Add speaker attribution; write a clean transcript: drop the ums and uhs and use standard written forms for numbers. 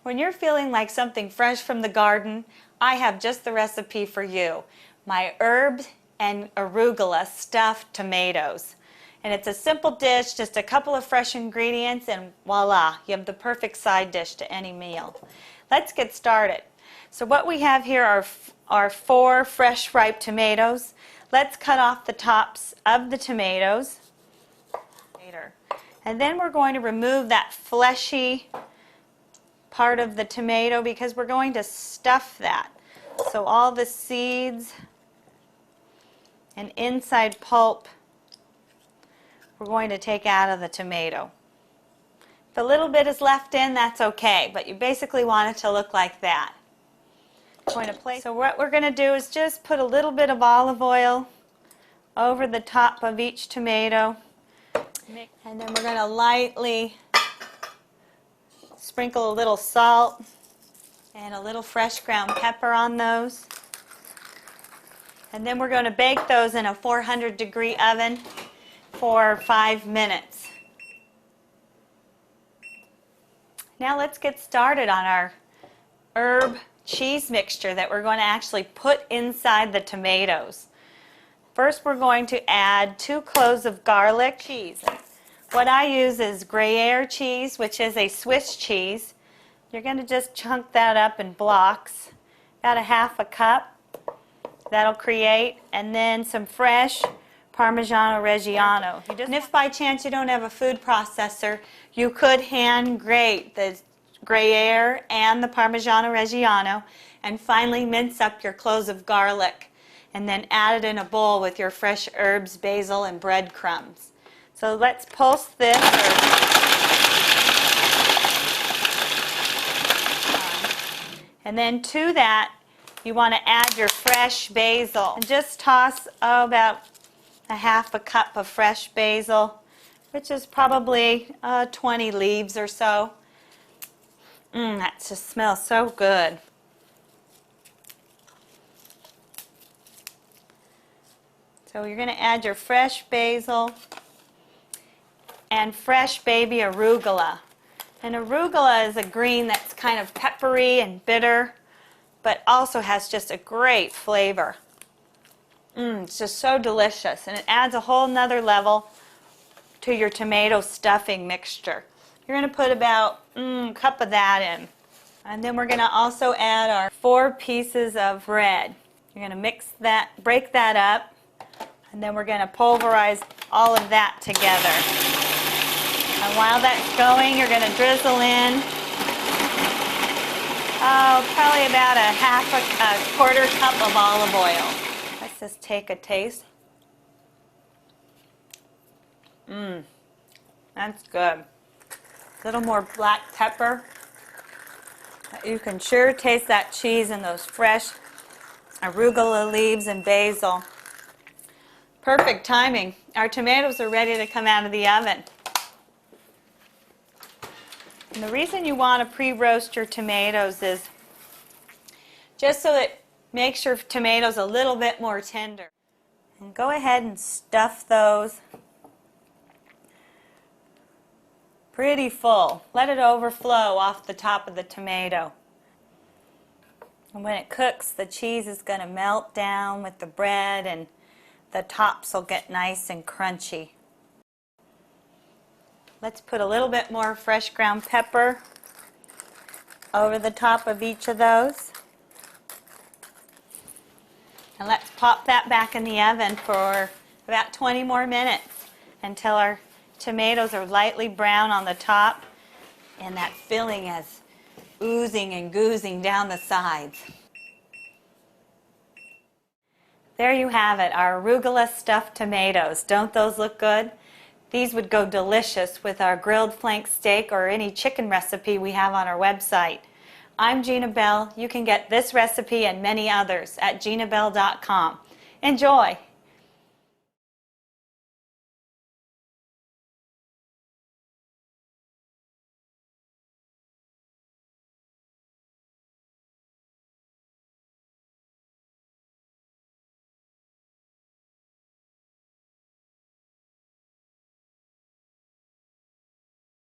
Speaker 1: When you're feeling like something fresh from the garden, I have just the recipe for you. My herbs and arugula stuffed tomatoes. And it's a simple dish, just a couple of fresh ingredients, and voila, you have the perfect side dish to any meal. Let's get started. So what we have here are 4 fresh ripe tomatoes. Let's cut off the tops of the tomatoes. And then we're going to remove that fleshy part of the tomato because we're going to stuff that. So all the seeds and inside pulp we're going to take out of the tomato. If a little bit is left in, that's okay, but you basically want it to look like that. So what we're going to do is just put a little bit of olive oil over the top of each tomato, and then we're going to lightly sprinkle a little salt and a little fresh ground pepper on those. And then we're going to bake those in a 400-degree oven for 5 minutes. Now let's get started on our herb cheese mixture that we're going to actually put inside the tomatoes. First we're going to add 2 cloves of garlic cheese. What I use is Gruyere cheese, which is a Swiss cheese. You're going to just chunk that up in blocks, about a half a cup. That'll create, and then some fresh Parmigiano Reggiano. And if by chance you don't have a food processor, you could hand grate the Gruyere and the Parmigiano Reggiano, and finally mince up your cloves of garlic, and then add it in a bowl with your fresh herbs, basil, and breadcrumbs. So let's pulse this. And then to that, you want to add your fresh basil. And just toss about a half a cup of fresh basil, which is probably 20 leaves or so. That just smells so good. So you're going to add your fresh basil and fresh baby arugula. And arugula is a green that's kind of peppery and bitter, but also has just a great flavor. It's just so delicious, and it adds a whole nother level to your tomato stuffing mixture. You're going to put about a cup of that in. And then we're going to also add our 4 pieces of bread. You're going to mix that, break that up, and then we're going to pulverize all of that together. And while that's going, you're going to drizzle in probably about a quarter cup of olive oil. Let's just take a taste. That's good. A little more black pepper. You can sure taste that cheese and those fresh arugula leaves and basil. Perfect timing. Our tomatoes are ready to come out of the oven. And the reason you want to pre-roast your tomatoes is just so it makes your tomatoes a little bit more tender. And go ahead and stuff those pretty full. Let it overflow off the top of the tomato. And when it cooks, the cheese is going to melt down with the bread and the tops will get nice and crunchy. Let's put a little bit more fresh ground pepper over the top of each of those. And let's pop that back in the oven for about 20 more minutes until our tomatoes are lightly brown on the top and that filling is oozing and goozing down the sides. There you have it, our arugula stuffed tomatoes. Don't those look good? These would go delicious with our grilled flank steak or any chicken recipe we have on our website. I'm Gena Bell. You can get this recipe and many others at genabell.com. Enjoy!